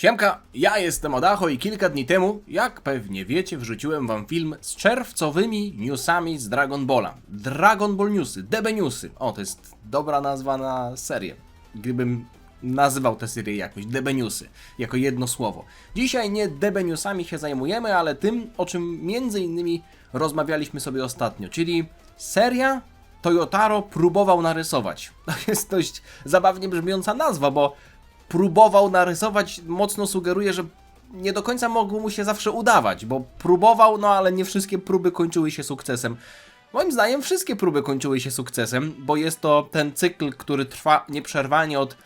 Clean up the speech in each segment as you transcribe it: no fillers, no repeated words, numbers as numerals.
Siemka, ja jestem Odacho i kilka dni temu, jak pewnie wiecie, wrzuciłem wam film z czerwcowymi newsami z Dragon Balla. Dragon Ball Newsy, DB Newsy. O, to jest dobra nazwa na serię. Gdybym nazywał tę serię jakoś, DB Newsy, jako jedno słowo. Dzisiaj nie DB Newsami się zajmujemy, ale tym, o czym między innymi rozmawialiśmy sobie ostatnio, czyli seria Toyotaro próbował narysować. To jest dość zabawnie brzmiąca nazwa, bo próbował narysować mocno sugeruje, że nie do końca mogło mu się zawsze udawać, bo próbował, no ale nie wszystkie próby kończyły się sukcesem. Moim zdaniem wszystkie próby kończyły się sukcesem, bo jest to ten cykl, który trwa nieprzerwanie od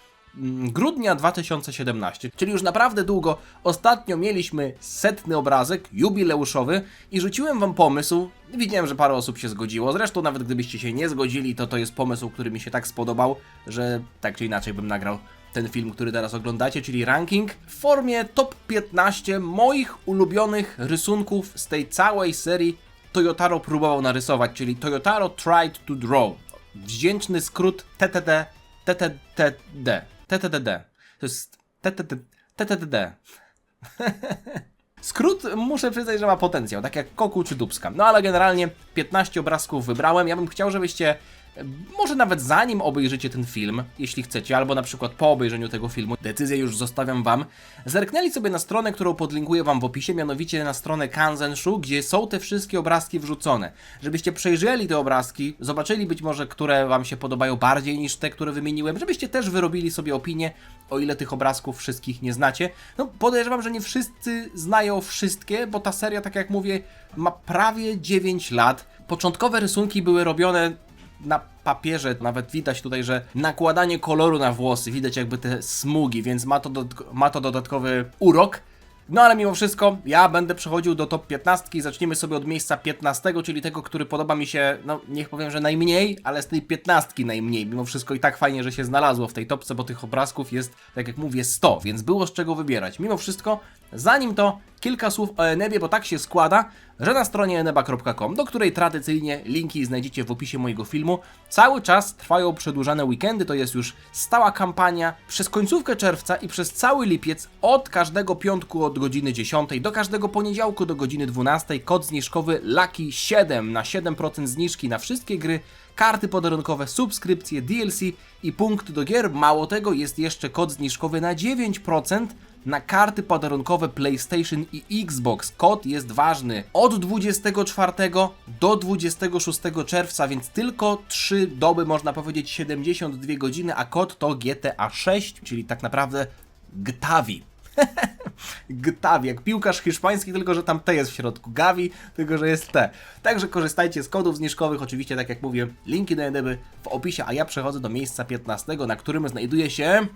grudnia 2017, czyli już naprawdę długo. Ostatnio mieliśmy 100. obrazek, jubileuszowy i rzuciłem wam pomysł. Widziałem, że parę osób się zgodziło, zresztą nawet gdybyście się nie zgodzili, to jest pomysł, który mi się tak spodobał, że tak czy inaczej bym nagrał ten film, który teraz oglądacie, czyli ranking w formie top 15 moich ulubionych rysunków z tej całej serii Toyotaro próbował narysować, czyli Toyotaro tried to draw. Wdzięczny skrót TTD. To jest TTD. Skrót muszę przyznać, że ma potencjał, tak jak Koku czy Dubska. No ale generalnie 15 obrazków wybrałem. Ja bym chciał, żebyście może nawet zanim obejrzycie ten film, jeśli chcecie, albo na przykład po obejrzeniu tego filmu, decyzję już zostawiam wam, zerknęli sobie na stronę, którą podlinkuję wam w opisie, mianowicie na stronę Kanzenshu, gdzie są te wszystkie obrazki wrzucone. Żebyście przejrzeli te obrazki, zobaczyli być może, które wam się podobają bardziej niż te, które wymieniłem, żebyście też wyrobili sobie opinię, o ile tych obrazków wszystkich nie znacie. No podejrzewam, że nie wszyscy znają wszystkie, bo ta seria, tak jak mówię, ma prawie 9 lat. Początkowe rysunki były robione na papierze, nawet widać tutaj, że nakładanie koloru na włosy, widać jakby te smugi, więc ma to dodatkowy urok. No ale mimo wszystko, ja będę przechodził do top 15 i zaczniemy sobie od miejsca 15, czyli tego, który podoba mi się, no niech powiem, że najmniej, ale z tej 15 najmniej. Mimo wszystko i tak fajnie, że się znalazło w tej topce, bo tych obrazków jest, tak jak mówię, 100, więc było z czego wybierać. Mimo wszystko, zanim to, kilka słów o Enebie, bo tak się składa, że na stronie eneba.com, do której tradycyjnie linki znajdziecie w opisie mojego filmu, cały czas trwają przedłużane weekendy, to jest już stała kampania. Przez końcówkę czerwca i przez cały lipiec, od każdego piątku od godziny 10 do każdego poniedziałku do godziny 12 kod zniżkowy Lucky 7 na 7% zniżki na wszystkie gry, karty podarunkowe, subskrypcje, DLC i punkt do gier. Mało tego, jest jeszcze kod zniżkowy na 9% na karty podarunkowe PlayStation i Xbox. Kod jest ważny od 24 do 26 czerwca, więc tylko 3 doby, można powiedzieć 72 godziny, a kod to GTA 6, czyli tak naprawdę Gtavi. Gtavi, jak piłkarz hiszpański, tylko że tam T jest w środku. Gavi, tylko że jest T. Także korzystajcie z kodów zniżkowych, oczywiście tak jak mówię, linki do Eneby w opisie, a ja przechodzę do miejsca 15, na którym znajduje się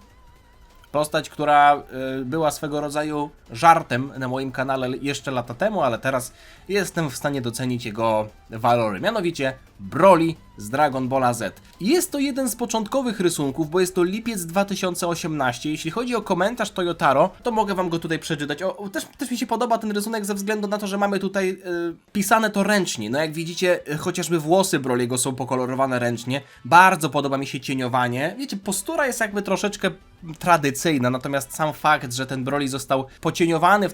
postać, która była swego rodzaju żartem na moim kanale jeszcze lata temu, ale teraz jestem w stanie docenić jego walory. Mianowicie Broly z Dragon Balla Z. Jest to jeden z początkowych rysunków, bo jest to lipiec 2018. Jeśli chodzi o komentarz Toyotaro, to mogę wam go tutaj przeczytać. Też mi się podoba ten rysunek ze względu na to, że mamy tutaj pisane to ręcznie. No jak widzicie, chociażby włosy Broly'ego są pokolorowane ręcznie. Bardzo podoba mi się cieniowanie. Wiecie, postura jest jakby troszeczkę tradycyjna, natomiast sam fakt, że ten Broly został pocieniowany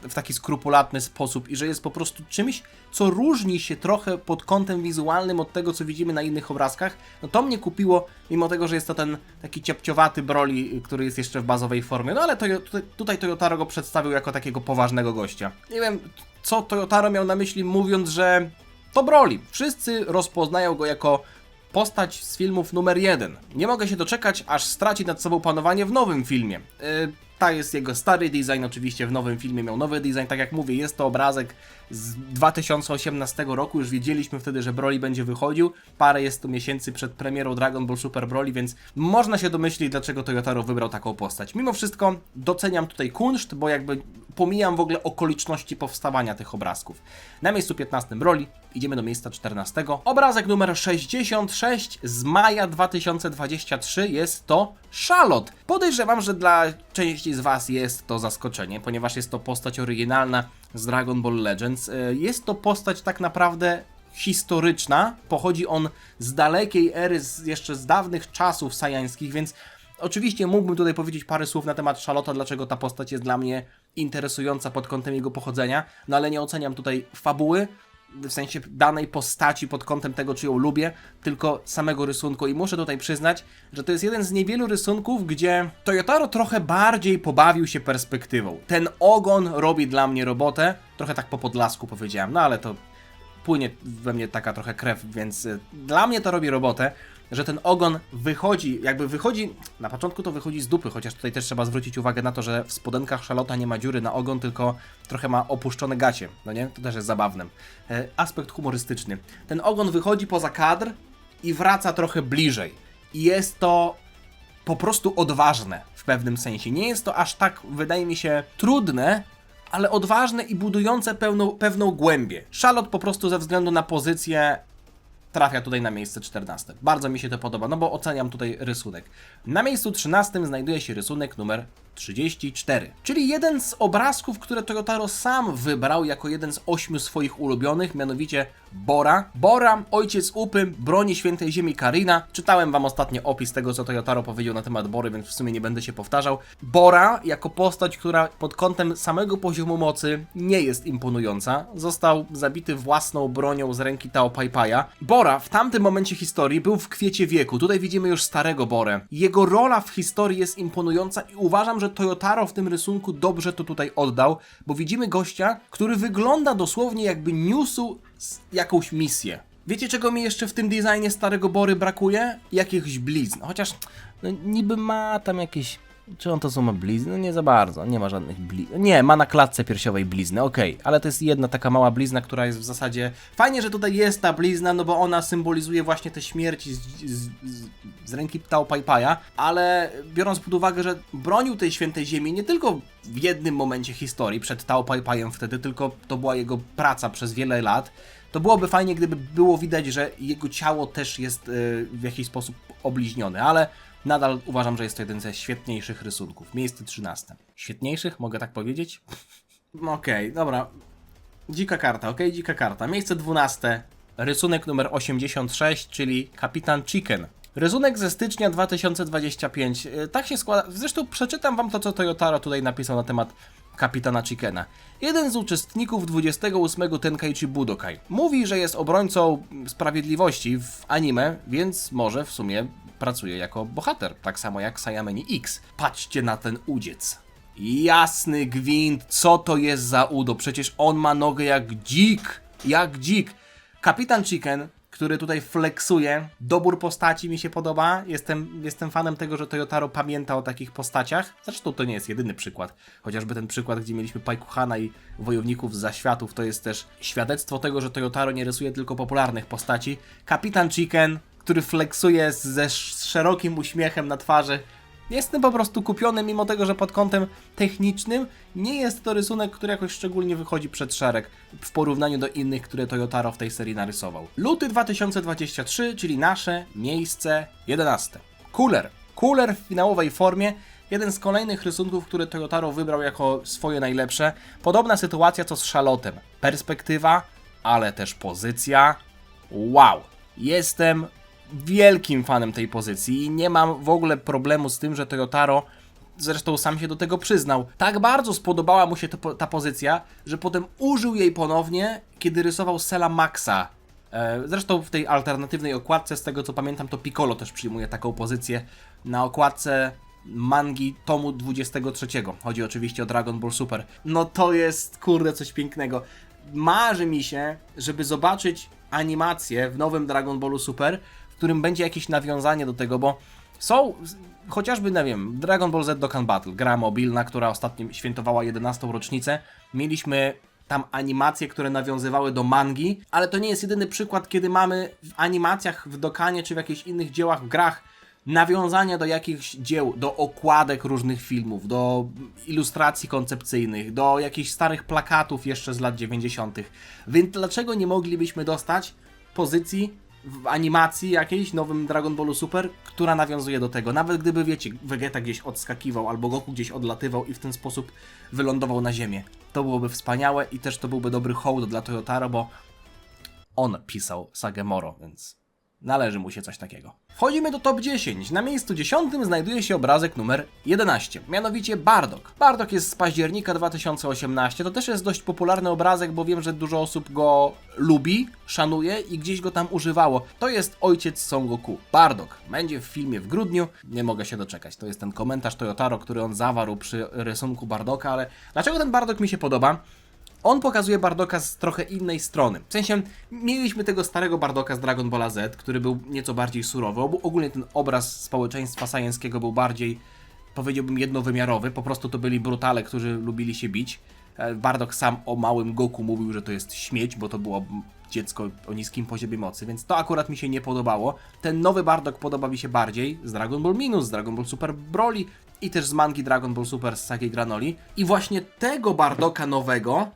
w taki skrupulatny sposób i że jest po prostu czymś, co różni się trochę pod kątem wizualnym od tego, co widzimy na innych obrazkach, no to mnie kupiło, mimo tego, że jest to ten taki ciapciowaty Broly, który jest jeszcze w bazowej formie. No ale tutaj Toyotaro go przedstawił jako takiego poważnego gościa. Nie wiem, co Toyotaro miał na myśli, mówiąc, że to Broly. Wszyscy rozpoznają go jako postać z filmów numer 1. Nie mogę się doczekać, aż straci nad sobą panowanie w nowym filmie. Ta jest jego stary design, oczywiście w nowym filmie miał nowy design, tak jak mówię, jest to obrazek z 2018 roku, już wiedzieliśmy wtedy, że Broly będzie wychodził, parę jest to miesięcy przed premierą Dragon Ball Super Broly, więc można się domyślić, dlaczego Toyotaro wybrał taką postać. Mimo wszystko doceniam tutaj kunszt, bo jakby pomijam w ogóle okoliczności powstawania tych obrazków. Na miejscu 15 Broly, idziemy do miejsca 14. Obrazek numer 66 z maja 2023 jest to Charlotte. Podejrzewam, że dla części z was jest to zaskoczenie, ponieważ jest to postać oryginalna z Dragon Ball Legends. Jest to postać tak naprawdę historyczna, pochodzi on z dalekiej ery, jeszcze z dawnych czasów sajańskich, więc Oczywiście mógłbym tutaj powiedzieć parę słów na temat Charlotta, dlaczego ta postać jest dla mnie interesująca pod kątem jego pochodzenia, no ale nie oceniam tutaj fabuły, w sensie danej postaci pod kątem tego, czy ją lubię, tylko samego rysunku i muszę tutaj przyznać, że to jest jeden z niewielu rysunków, gdzie Toyotaro trochę bardziej pobawił się perspektywą. Ten ogon robi dla mnie robotę, trochę tak po podlasku powiedziałem, no ale to płynie we mnie taka trochę krew, więc dla mnie to robi robotę, że ten ogon wychodzi, na początku to wychodzi z dupy, chociaż tutaj też trzeba zwrócić uwagę na to, że w spodenkach Charlotta nie ma dziury na ogon, tylko trochę ma opuszczone gacie, no nie? To też jest zabawne. Aspekt humorystyczny. Ten ogon wychodzi poza kadr i wraca trochę bliżej. I jest to po prostu odważne w pewnym sensie. Nie jest to aż tak, wydaje mi się, trudne, ale odważne i budujące pewną głębię. Charlotte po prostu ze względu na pozycję trafia tutaj na miejsce 14. Bardzo mi się to podoba, no bo oceniam tutaj rysunek. Na miejscu 13 znajduje się rysunek numer 34, czyli jeden z obrazków, które Toyotaro sam wybrał jako jeden z 8 swoich ulubionych, mianowicie Bora. Bora, ojciec Upy, broni świętej ziemi Karina. Czytałem wam ostatnio opis tego, co Toyotaro powiedział na temat Bory, więc w sumie nie będę się powtarzał. Bora, jako postać, która pod kątem samego poziomu mocy nie jest imponująca, został zabity własną bronią z ręki Tao Pai Paia. Bora w tamtym momencie historii był w kwiecie wieku. Tutaj widzimy już starego Borę. Jego rola w historii jest imponująca i uważam, że Toyotaro w tym rysunku dobrze to tutaj oddał, bo widzimy gościa, który wygląda dosłownie jakby niósł jakąś misję. Wiecie, czego mi jeszcze w tym designie starego Bory brakuje? Jakichś blizn. Chociaż no, niby ma tam jakieś... Czy on to są ma blizny? No nie za bardzo, nie ma żadnych blizn. Nie, ma na klatce piersiowej blizny, okej. Ale to jest jedna taka mała blizna, która jest w zasadzie... Fajnie, że tutaj jest ta blizna, no bo ona symbolizuje właśnie te śmierci z ręki Tao Pai Paia, ale biorąc pod uwagę, że bronił tej świętej ziemi nie tylko w jednym momencie historii przed Tao Pai Paiem wtedy, tylko to była jego praca przez wiele lat, to byłoby fajnie, gdyby było widać, że jego ciało też jest w jakiś sposób obliźnione, ale nadal uważam, że jest to jeden ze świetniejszych rysunków. Miejsce 13. Świetniejszych? Mogę tak powiedzieć? Okej, dobra. Dzika karta, dzika karta. Miejsce 12. Rysunek numer 86, czyli Kapitan Chicken. Rysunek ze stycznia 2025. Tak się składa. Zresztą przeczytam wam to, co Toyotaro tutaj napisał na temat Kapitana Chickena. Jeden z uczestników 28 Tenkaichi Budokai. Mówi, że jest obrońcą sprawiedliwości w anime, więc może w sumie pracuje jako bohater, tak samo jak Sayameni X. Patrzcie na ten udziec. Jasny gwint, co to jest za udo? Przecież on ma nogę jak dzik. Jak dzik. Kapitan Chicken, który tutaj flexuje. Dobór postaci mi się podoba. Jestem fanem tego, że Toyotaro pamięta o takich postaciach. Zresztą to nie jest jedyny przykład. Chociażby ten przykład, gdzie mieliśmy Paikuhana i wojowników z zaświatów, to jest też świadectwo tego, że Toyotaro nie rysuje tylko popularnych postaci. Kapitan Chicken, który flexuje z szerokim uśmiechem na twarzy. Jestem po prostu kupiony, mimo tego, że pod kątem technicznym nie jest to rysunek, który jakoś szczególnie wychodzi przed szereg w porównaniu do innych, które Toyotaro w tej serii narysował. Luty 2023, czyli nasze miejsce 11. Cooler. Cooler w finałowej formie. Jeden z kolejnych rysunków, które Toyotaro wybrał jako swoje najlepsze. Podobna sytuacja co z Charlottem. Perspektywa, ale też pozycja. Wow! Jestem wielkim fanem tej pozycji i nie mam w ogóle problemu z tym, że Toyotaro, zresztą sam się do tego przyznał, tak bardzo spodobała mu się ta pozycja, że potem użył jej ponownie, kiedy rysował Cella Maxa. Zresztą w tej alternatywnej okładce, z tego co pamiętam, to Piccolo też przyjmuje taką pozycję na okładce mangi tomu 23. Chodzi oczywiście o Dragon Ball Super. No to jest, kurde, coś pięknego. Marzy mi się, żeby zobaczyć animację w nowym Dragon Ballu Super, w którym będzie jakieś nawiązanie do tego, bo są chociażby, nie wiem, Dragon Ball Z Dokkan Battle, gra mobilna, która ostatnio świętowała 11. rocznicę. Mieliśmy tam animacje, które nawiązywały do mangi, ale to nie jest jedyny przykład, kiedy mamy w animacjach, w Dokkanie czy w jakichś innych dziełach, w grach nawiązania do jakichś dzieł, do okładek różnych filmów, do ilustracji koncepcyjnych, do jakichś starych plakatów jeszcze z lat 90. Więc dlaczego nie moglibyśmy dostać pozycji w animacji jakiejś, nowym Dragon Ballu Super, która nawiązuje do tego? Nawet gdyby, wiecie, Vegeta gdzieś odskakiwał albo Goku gdzieś odlatywał i w ten sposób wylądował na ziemię. To byłoby wspaniałe i też to byłby dobry hołd dla Toyotaro, bo on pisał sagę Moro, więc Należy mu się coś takiego. Wchodzimy do top 10. Na miejscu 10 znajduje się obrazek numer 11, mianowicie Bardock. Bardock jest z października 2018. To też jest dość popularny obrazek, bo wiem, że dużo osób go lubi, szanuje i gdzieś go tam używało. To jest ojciec Son Goku. Bardock będzie w filmie w grudniu. Nie mogę się doczekać. To jest ten komentarz Toyotaro, który on zawarł przy rysunku Bardocka, ale dlaczego ten Bardock mi się podoba? On pokazuje Bardocka z trochę innej strony. W sensie, mieliśmy tego starego Bardocka z Dragon Balla Z, który był nieco bardziej surowy. Ogólnie ten obraz społeczeństwa sajeńskiego był bardziej, powiedziałbym, jednowymiarowy. Po prostu to byli brutale, którzy lubili się bić. Bardock sam o małym Goku mówił, że to jest śmieć, bo to było dziecko o niskim poziomie mocy, więc to akurat mi się nie podobało. Ten nowy Bardock podoba mi się bardziej z Dragon Ball Minus, z Dragon Ball Super Broly i też z mangi Dragon Ball Super z Sagi Granoli. I właśnie tego Bardocka nowego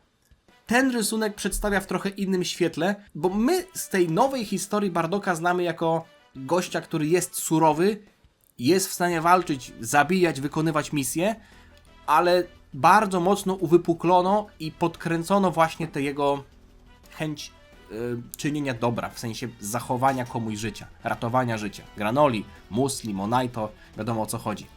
ten rysunek przedstawia w trochę innym świetle, bo my z tej nowej historii Bardocka znamy jako gościa, który jest surowy, jest w stanie walczyć, zabijać, wykonywać misje, ale bardzo mocno uwypuklono i podkręcono właśnie tę jego chęć czynienia dobra, w sensie zachowania komuś życia, ratowania życia. Granoli, Musli, Monaito, wiadomo o co chodzi.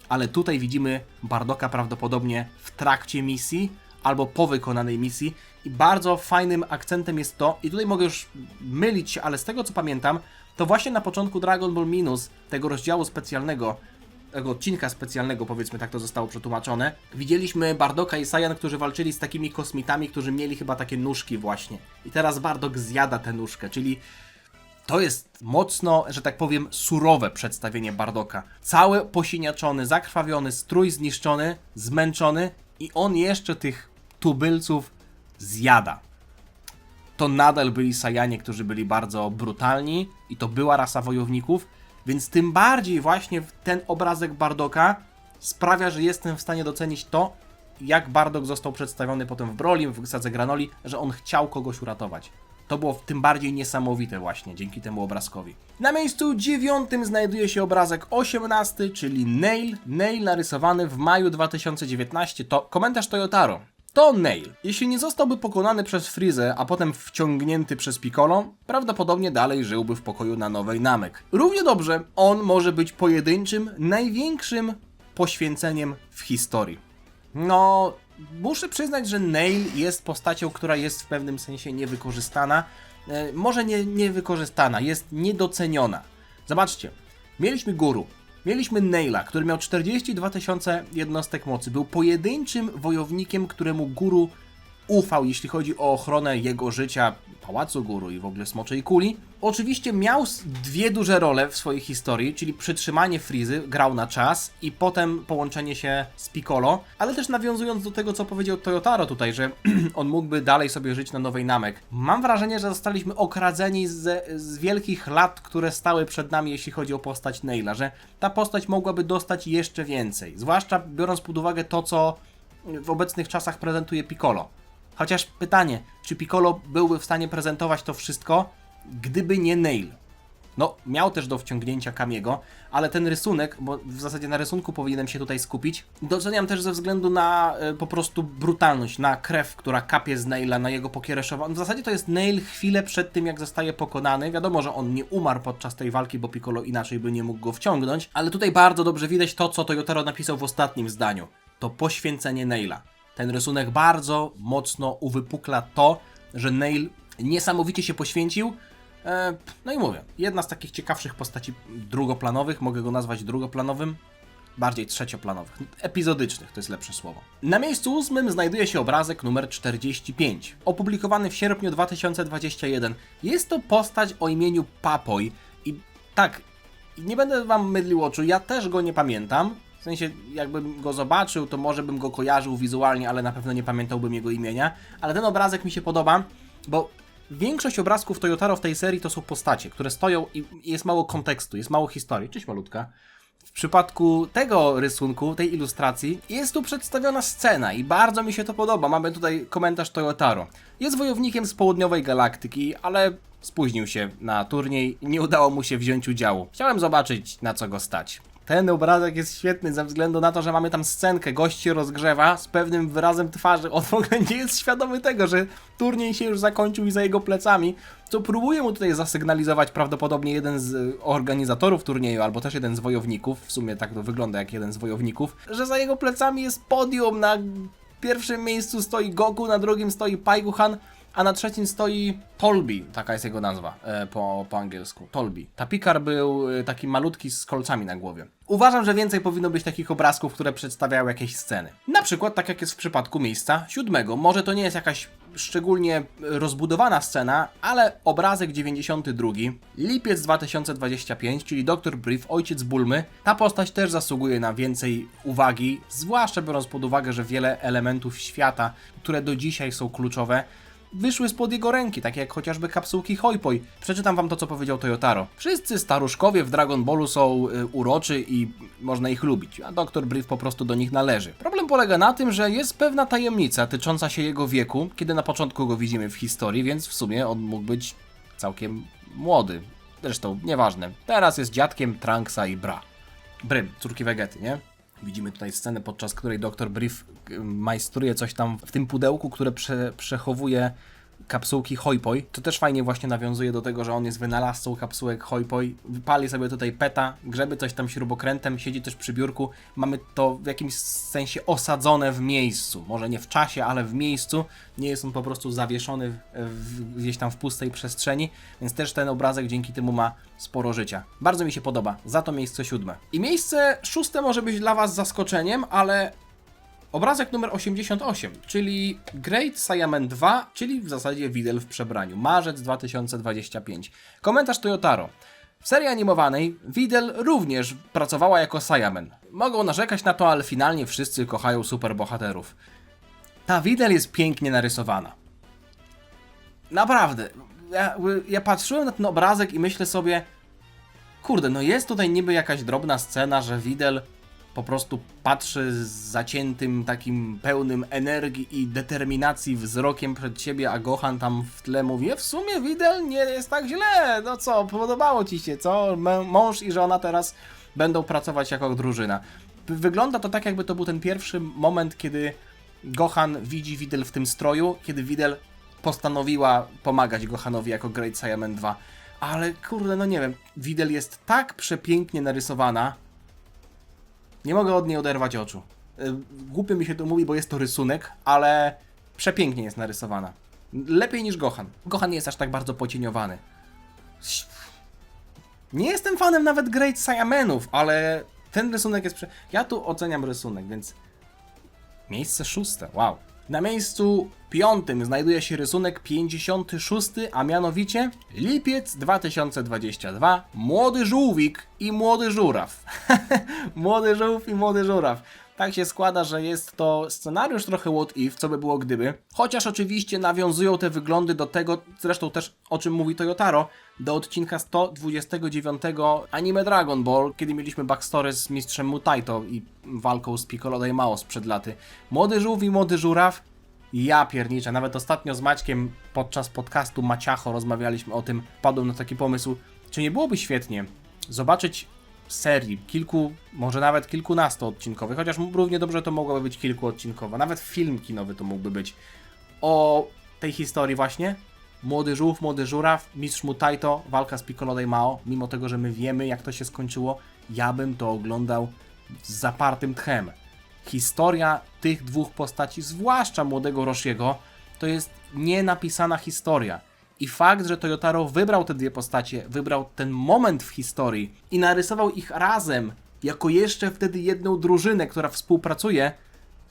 Ale tutaj widzimy Bardocka prawdopodobnie w trakcie misji, albo po wykonanej misji i bardzo fajnym akcentem jest to, i tutaj mogę już mylić się, ale z tego co pamiętam, to właśnie na początku Dragon Ball Minus, tego rozdziału specjalnego, tego odcinka specjalnego, powiedzmy tak to zostało przetłumaczone, widzieliśmy Bardocka i Saiyan, którzy walczyli z takimi kosmitami, którzy mieli chyba takie nóżki właśnie. I teraz Bardock zjada tę nóżkę, czyli to jest mocno, że tak powiem, surowe przedstawienie Bardocka. Cały posiniaczony, zakrwawiony, strój zniszczony, zmęczony i on jeszcze tych tubylców zjada. To nadal byli Saiyanie, którzy byli bardzo brutalni i to była rasa wojowników, więc tym bardziej właśnie ten obrazek Bardocka sprawia, że jestem w stanie docenić to, jak Bardock został przedstawiony potem w Broly, w Sadze Granoli, że on chciał kogoś uratować. To było tym bardziej niesamowite właśnie dzięki temu obrazkowi. Na miejscu 9 znajduje się obrazek 18, czyli Nail. Nail narysowany w maju 2019. To komentarz Toyotaro. To Nail. Jeśli nie zostałby pokonany przez Freezę, a potem wciągnięty przez Piccolo, prawdopodobnie dalej żyłby w pokoju na Nowej Namek. Równie dobrze on może być pojedynczym, największym poświęceniem w historii. No, muszę przyznać, że Nail jest postacią, która jest w pewnym sensie niewykorzystana. Może nie niewykorzystana, jest niedoceniona. Zobaczcie, mieliśmy Guru. Mieliśmy Naila, który miał 42 000 jednostek mocy. Był pojedynczym wojownikiem, któremu Guru ufał, jeśli chodzi o ochronę jego życia, Pałacu Guru i w ogóle Smoczej Kuli. Oczywiście miał dwie duże role w swojej historii, czyli przytrzymanie Freezy, grał na czas i potem połączenie się z Piccolo, ale też nawiązując do tego, co powiedział Toyotaro tutaj, że on mógłby dalej sobie żyć na Nowej Namek. Mam wrażenie, że zostaliśmy okradzeni z wielkich lat, które stały przed nami, jeśli chodzi o postać Naila, że ta postać mogłaby dostać jeszcze więcej, zwłaszcza biorąc pod uwagę to, co w obecnych czasach prezentuje Piccolo. Chociaż pytanie, czy Piccolo byłby w stanie prezentować to wszystko, gdyby nie Nail? No, miał też do wciągnięcia Kamiego, ale ten rysunek, bo w zasadzie na rysunku powinienem się tutaj skupić, doceniam też ze względu na po prostu brutalność, na krew, która kapie z Naila, na jego pokiereszowanie. W zasadzie to jest Nail chwilę przed tym, jak zostaje pokonany. Wiadomo, że on nie umarł podczas tej walki, bo Piccolo inaczej by nie mógł go wciągnąć, ale tutaj bardzo dobrze widać to, co Toyotaro napisał w ostatnim zdaniu. To poświęcenie Naila. Ten rysunek bardzo mocno uwypukla to, że Nail niesamowicie się poświęcił. No i mówię, jedna z takich ciekawszych postaci drugoplanowych, mogę go nazwać drugoplanowym, bardziej trzecioplanowych, epizodycznych, to jest lepsze słowo. Na miejscu 8 znajduje się obrazek numer 45, opublikowany w sierpniu 2021. Jest to postać o imieniu Papoj i tak, nie będę wam mydlił oczu, ja też go nie pamiętam. W sensie, jakbym go zobaczył, to może bym go kojarzył wizualnie, ale na pewno nie pamiętałbym jego imienia. Ale ten obrazek mi się podoba, bo większość obrazków Toyotaro w tej serii to są postacie, które stoją i jest mało kontekstu, jest mało historii. Cześć malutka. W przypadku tego rysunku, tej ilustracji, jest tu przedstawiona scena i bardzo mi się to podoba. Mamy tutaj komentarz Toyotaro. Jest wojownikiem z południowej galaktyki, ale spóźnił się na turniej i nie udało mu się wziąć udziału. Chciałem zobaczyć, na co go stać. Ten obrazek jest świetny ze względu na to, że mamy tam scenkę, gość się rozgrzewa z pewnym wyrazem twarzy. On w ogóle nie jest świadomy tego, że turniej się już zakończył i za jego plecami, co próbuje mu tutaj zasygnalizować prawdopodobnie jeden z organizatorów turnieju, albo też jeden z wojowników, w sumie tak to wygląda jak jeden z wojowników, że za jego plecami jest podium, na pierwszym miejscu stoi Goku, na drugim stoi Paikuhan, a na trzecim stoi Tolbi, taka jest jego nazwa po angielsku, Tolbi. Ta Pikar był taki malutki z kolcami na głowie. Uważam, że więcej powinno być takich obrazków, które przedstawiają jakieś sceny. Na przykład tak jak jest w przypadku miejsca 7. Może to nie jest jakaś szczególnie rozbudowana scena, ale obrazek 92, lipiec 2025, czyli Dr. Brief, ojciec Bulmy. Ta postać też zasługuje na więcej uwagi, zwłaszcza biorąc pod uwagę, że wiele elementów świata, które do dzisiaj są kluczowe, wyszły spod jego ręki, takie jak chociażby kapsułki Hoi-Poi. Przeczytam wam to, co powiedział Toyotaro. Wszyscy staruszkowie w Dragon Ballu są uroczy i można ich lubić, a Dr. Brief po prostu do nich należy. Problem polega na tym, że jest pewna tajemnica tycząca się jego wieku, kiedy na początku go widzimy w historii, więc w sumie on mógł być całkiem młody. Zresztą, nieważne. Teraz jest dziadkiem Trunksa i Brym, córki Vegety, nie? Widzimy tutaj scenę, podczas której Dr. Brief majstruje coś tam w tym pudełku, które przechowuje kapsułki Hoi-Poi. To też fajnie właśnie nawiązuje do tego, że on jest wynalazcą kapsułek Hoi-Poi. Wypali sobie tutaj peta, grzeby coś tam śrubokrętem, siedzi też przy biurku. Mamy to w jakimś sensie osadzone w miejscu. Może nie w czasie, ale w miejscu. Nie jest on po prostu zawieszony gdzieś tam w pustej przestrzeni, więc też ten obrazek dzięki temu ma sporo życia. Bardzo mi się podoba. Za to miejsce 7. I miejsce 6 może być dla was zaskoczeniem, ale obrazek numer 88, czyli Great Saiyaman 2, czyli w zasadzie Videl w przebraniu. Marzec 2025. Komentarz Toyotaro. W serii animowanej Videl również pracowała jako Saiyaman. Mogą narzekać na to, ale finalnie wszyscy kochają superbohaterów. Ta Videl jest pięknie narysowana. Naprawdę. Ja patrzyłem na ten obrazek i myślę sobie, kurde, no jest tutaj niby jakaś drobna scena, że Videl po prostu patrzy z zaciętym, takim pełnym energii i determinacji wzrokiem przed siebie, a Gohan tam w tle mówi, w sumie Videl nie jest tak źle, no co, podobało ci się, co? Mąż i żona teraz będą pracować jako drużyna. Wygląda to tak, jakby to był ten pierwszy moment, kiedy Gohan widzi Videl w tym stroju, kiedy Videl postanowiła pomagać Gohanowi jako Great Saiyaman 2. Ale kurde, no nie wiem, Videl jest tak przepięknie narysowana, nie mogę od niej oderwać oczu. Głupio mi się to mówi, bo jest to rysunek, ale przepięknie jest narysowana. Lepiej niż Gohan. Gohan nie jest aż tak bardzo pocieniowany. Nie jestem fanem nawet Great Saiyamanów, ale ten rysunek jest... Ja tu oceniam rysunek, więc... Miejsce 6, wow. Na miejscu 5 znajduje się rysunek 56, a mianowicie lipiec 2022, Młody Żółwik i Młody Żuraw. Młody Żółw i Młody Żuraw. Tak się składa, że jest to scenariusz trochę what if, co by było gdyby. Chociaż oczywiście nawiązują te wyglądy do tego, zresztą też o czym mówi Toyotaro, do odcinka 129 anime Dragon Ball, kiedy mieliśmy backstory z mistrzem Mutaito i walką z Piccolo Daimao sprzed laty. Młody Żółw i Młody Żuraw, ja pierniczę, nawet ostatnio z Maćkiem podczas podcastu Maciacho rozmawialiśmy o tym, padłem na taki pomysł, czy nie byłoby świetnie zobaczyć serii, może nawet kilkunastoodcinkowych, chociaż równie dobrze to mogłoby być kilkuodcinkowa, nawet film kinowy to mógłby być, o tej historii właśnie. Młody Żółw, Młody Żuraw, Mistrz Mutaito, walka z Piccolo Daimao, mimo tego, że my wiemy jak to się skończyło, ja bym to oglądał z zapartym tchem. Historia tych dwóch postaci, zwłaszcza młodego Roshiego, to jest nienapisana historia. I fakt, że Toyotaro wybrał te dwie postacie, wybrał ten moment w historii i narysował ich razem, jako jeszcze wtedy jedną drużynę, która współpracuje,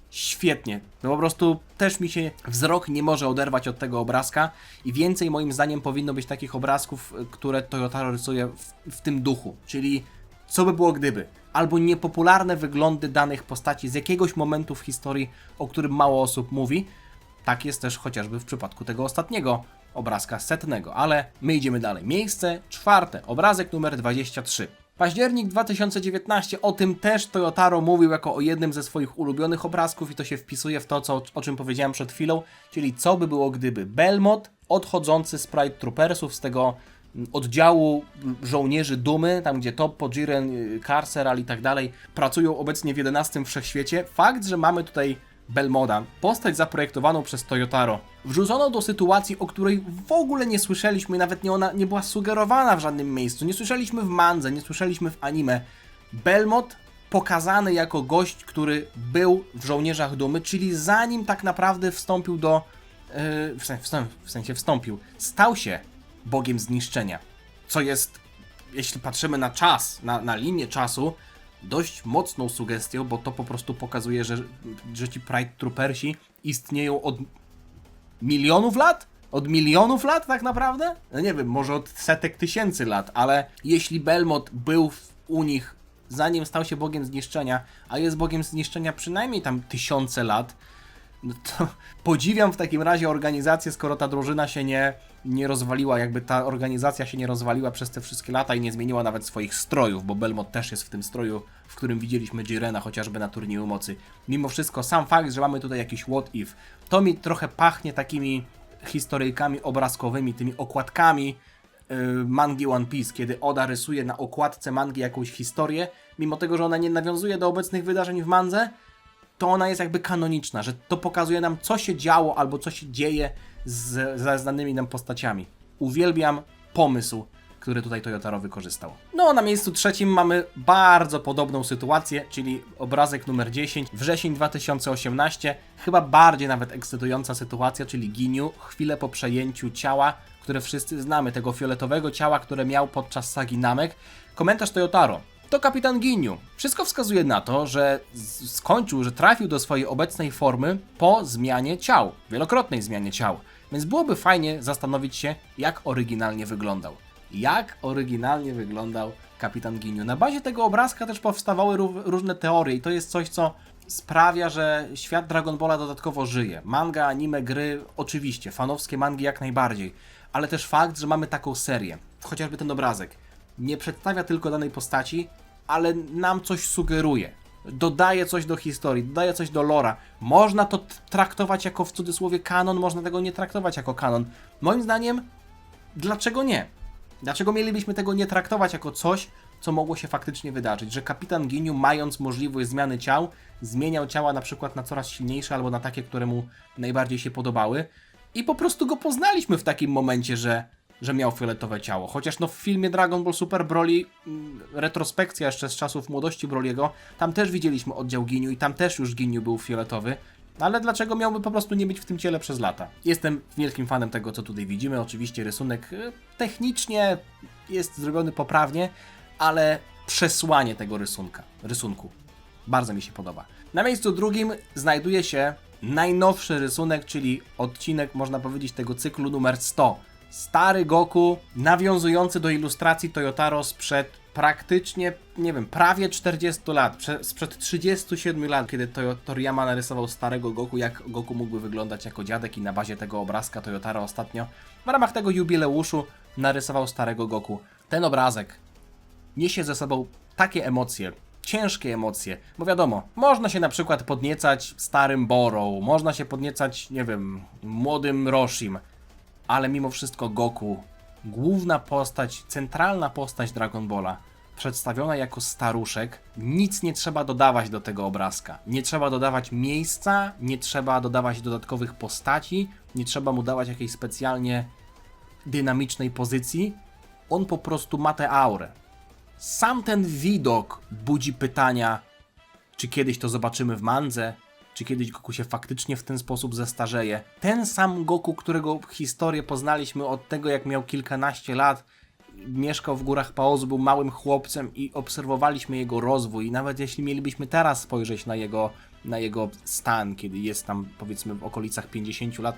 świetnie. No po prostu też mi się wzrok nie może oderwać od tego obrazka i więcej moim zdaniem powinno być takich obrazków, które Toyotaro rysuje w tym duchu, czyli co by było gdyby, albo niepopularne wyglądy danych postaci z jakiegoś momentu w historii, o którym mało osób mówi. Tak jest też chociażby w przypadku tego ostatniego obrazka 100, ale my idziemy dalej. Miejsce 4, obrazek numer 23. Październik 2019, o tym też Toyotaro mówił jako o jednym ze swoich ulubionych obrazków i to się wpisuje w to, o czym powiedziałem przed chwilą, czyli co by było gdyby Belmont, odchodzący Sprite Troopersów z tego oddziału żołnierzy Dumy, tam gdzie Toppo, Jiren, Carceral i tak dalej pracują obecnie w 11 Wszechświecie. Fakt, że mamy tutaj Belmoda, postać zaprojektowaną przez Toyotaro, wrzucono do sytuacji, o której w ogóle nie słyszeliśmy, nawet ona nie była sugerowana w żadnym miejscu, nie słyszeliśmy w mandze, nie słyszeliśmy w anime. Belmod pokazany jako gość, który był w Żołnierzach Dumy, czyli zanim tak naprawdę wstąpił do... wstąpił, stał się Bogiem Zniszczenia, co jest, jeśli patrzymy na czas, na linię czasu, dość mocną sugestią, bo to po prostu pokazuje, że ci Pride Troopersi istnieją od milionów lat? Od milionów lat tak naprawdę? No nie wiem, może od setek tysięcy lat, ale jeśli Belmod był u nich zanim stał się Bogiem Zniszczenia, a jest Bogiem Zniszczenia przynajmniej tam tysiące lat, no to podziwiam w takim razie organizację, skoro ta drużyna się nie rozwaliła, jakby ta organizacja się nie rozwaliła przez te wszystkie lata i nie zmieniła nawet swoich strojów, bo Belmod też jest w tym stroju, w którym widzieliśmy Jirena chociażby na turnieju mocy. Mimo wszystko sam fakt, że mamy tutaj jakiś what if, to mi trochę pachnie takimi historyjkami obrazkowymi, tymi okładkami mangi One Piece, kiedy Oda rysuje na okładce mangi jakąś historię, mimo tego, że ona nie nawiązuje do obecnych wydarzeń w mandze, to ona jest jakby kanoniczna, że to pokazuje nam, co się działo albo co się dzieje ze znanymi nam postaciami. Uwielbiam pomysł, który tutaj Toyotaro wykorzystał. No, na miejscu trzecim mamy bardzo podobną sytuację, czyli obrazek numer 10, wrzesień 2018, chyba bardziej nawet ekscytująca sytuacja, czyli Ginyu, chwilę po przejęciu ciała, które wszyscy znamy, tego fioletowego ciała, które miał podczas sagi Namek. Komentarz Toyotaro. To kapitan Ginyu. Wszystko wskazuje na to, że skończył, że trafił do swojej obecnej formy po zmianie ciał, wielokrotnej zmianie ciał. Więc byłoby fajnie zastanowić się, jak oryginalnie wyglądał. Jak oryginalnie wyglądał kapitan Ginyu. Na bazie tego obrazka też powstawały różne teorie i to jest coś, co sprawia, że świat Dragon Balla dodatkowo żyje. Manga, anime, gry, oczywiście, fanowskie mangi jak najbardziej, ale też fakt, że mamy taką serię, chociażby ten obrazek, nie przedstawia tylko danej postaci, ale nam coś sugeruje. Dodaje coś do historii, dodaje coś do lora. Można to traktować jako w cudzysłowie kanon, można tego nie traktować jako kanon. Moim zdaniem, dlaczego nie? Dlaczego mielibyśmy tego nie traktować jako coś, co mogło się faktycznie wydarzyć? Że kapitan Ginyu, mając możliwość zmiany ciał, zmieniał ciała na przykład na coraz silniejsze albo na takie, które mu najbardziej się podobały i po prostu go poznaliśmy w takim momencie, że miał fioletowe ciało. Chociaż no w filmie Dragon Ball Super Broly, retrospekcja jeszcze z czasów młodości Broly'ego, tam też widzieliśmy oddział Ginyu i tam też już Ginyu był fioletowy. Ale dlaczego miałby po prostu nie być w tym ciele przez lata? Jestem wielkim fanem tego, co tutaj widzimy. Oczywiście rysunek technicznie jest zrobiony poprawnie, ale przesłanie tego rysunku bardzo mi się podoba. Na miejscu drugim znajduje się najnowszy rysunek, czyli odcinek, można powiedzieć, tego cyklu numer 100. Stary Goku, nawiązujący do ilustracji Toyotaro sprzed praktycznie, nie wiem, prawie 40 lat, sprzed 37 lat, kiedy Toriyama narysował starego Goku, jak Goku mógłby wyglądać jako dziadek i na bazie tego obrazka Toyotaro ostatnio w ramach tego jubileuszu narysował starego Goku. Ten obrazek niesie ze sobą takie emocje, ciężkie emocje, bo wiadomo, można się na przykład podniecać starym Borą, można się podniecać, nie wiem, młodym Roshim, ale mimo wszystko Goku, główna postać, centralna postać Dragon Balla, przedstawiona jako staruszek, nic nie trzeba dodawać do tego obrazka. Nie trzeba dodawać miejsca, nie trzeba dodawać dodatkowych postaci, nie trzeba mu dawać jakiejś specjalnie dynamicznej pozycji. On po prostu ma tę aurę. Sam ten widok budzi pytania, czy kiedyś to zobaczymy w mandze, czy kiedyś Goku się faktycznie w ten sposób zestarzeje. Ten sam Goku, którego historię poznaliśmy od tego, jak miał kilkanaście lat, mieszkał w górach Paozu, był małym chłopcem i obserwowaliśmy jego rozwój. I nawet jeśli mielibyśmy teraz spojrzeć na jego stan, kiedy jest tam, powiedzmy, w okolicach 50 lat,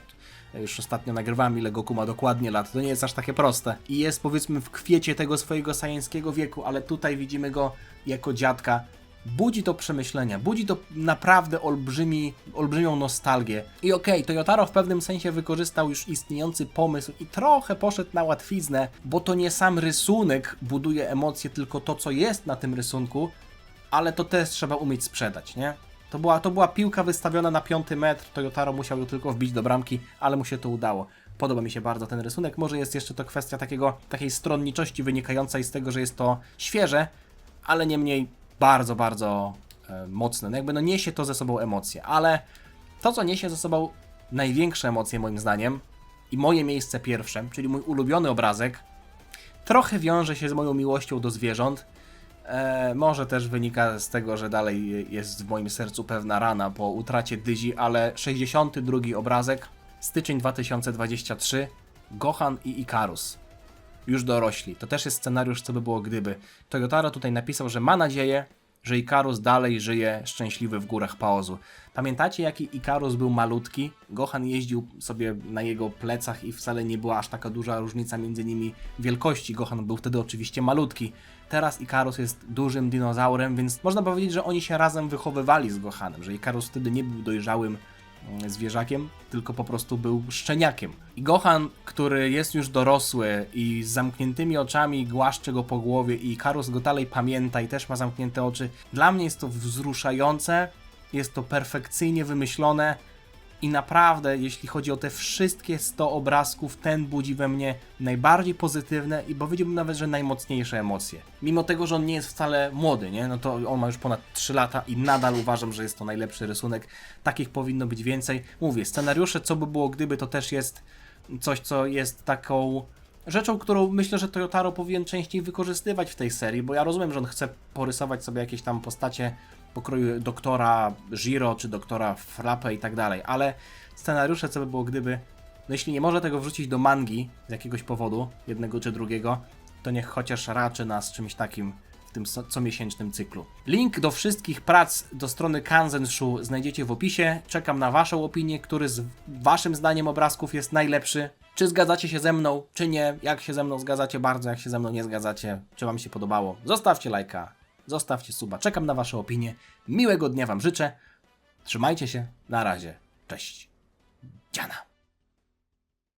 już ostatnio nagrywałem, ile Goku ma dokładnie lat, to nie jest aż takie proste. I jest, powiedzmy, w kwiecie tego swojego sajeńskiego wieku, ale tutaj widzimy go jako dziadka. Budzi to przemyślenia, budzi to naprawdę olbrzymią nostalgię. I okej, Toyotaro w pewnym sensie wykorzystał już istniejący pomysł i trochę poszedł na łatwiznę, bo to nie sam rysunek buduje emocje, tylko to, co jest na tym rysunku, ale to też trzeba umieć sprzedać, nie? To była piłka wystawiona na 5 metr, Toyotaro musiał ją tylko wbić do bramki, ale mu się to udało. Podoba mi się bardzo ten rysunek. Może jest jeszcze to kwestia takiej stronniczości wynikającej z tego, że jest to świeże, ale niemniej bardzo, bardzo mocne. No jakby no niesie to ze sobą emocje, ale to, co niesie ze sobą największe emocje moim zdaniem i moje miejsce pierwsze, czyli mój ulubiony obrazek, trochę wiąże się z moją miłością do zwierząt. Może też wynika z tego, że dalej jest w moim sercu pewna rana po utracie Dyzi, ale 62 obrazek, styczeń 2023, Gohan i Ikarus. Już dorośli. To też jest scenariusz, co by było gdyby. Toyotaro tutaj napisał, że ma nadzieję, że Ikarus dalej żyje szczęśliwy w górach Paozu. Pamiętacie, jaki Ikarus był malutki? Gohan jeździł sobie na jego plecach i wcale nie była aż taka duża różnica między nimi wielkości. Gohan był wtedy oczywiście malutki. Teraz Ikarus jest dużym dinozaurem, więc można powiedzieć, że oni się razem wychowywali z Gohanem, że Ikarus wtedy nie był dojrzałym zwierzakiem, tylko po prostu był szczeniakiem. I Gohan, który jest już dorosły i z zamkniętymi oczami głaszcze go po głowie i Ikarus go dalej pamięta i też ma zamknięte oczy. Dla mnie jest to wzruszające, jest to perfekcyjnie wymyślone i naprawdę, jeśli chodzi o te wszystkie 100 obrazków, ten budzi we mnie najbardziej pozytywne i powiedziałbym nawet, że najmocniejsze emocje. Mimo tego, że on nie jest wcale młody, nie? No to on ma już ponad 3 lata i nadal uważam, że jest to najlepszy rysunek. Takich powinno być więcej. Mówię, scenariusze, co by było gdyby, to też jest coś, co jest taką rzeczą, którą myślę, że Toyotaro powinien częściej wykorzystywać w tej serii, bo ja rozumiem, że on chce porysować sobie jakieś tam postacie pokroju doktora Jiro czy doktora Frappe i tak dalej, ale scenariusze, co by było gdyby, no jeśli nie może tego wrzucić do mangi z jakiegoś powodu, jednego czy drugiego, to niech chociaż raczy nas czymś takim w tym comiesięcznym cyklu. Link do wszystkich prac do strony Kanzenshu znajdziecie w opisie. Czekam na waszą opinię, który z waszym zdaniem obrazków jest najlepszy. Czy zgadzacie się ze mną, czy nie? Jak się ze mną zgadzacie bardzo, jak się ze mną nie zgadzacie, czy wam się podobało? Zostawcie lajka, zostawcie suba. Czekam na wasze opinie. Miłego dnia wam życzę. Trzymajcie się. Na razie. Cześć. Dziana.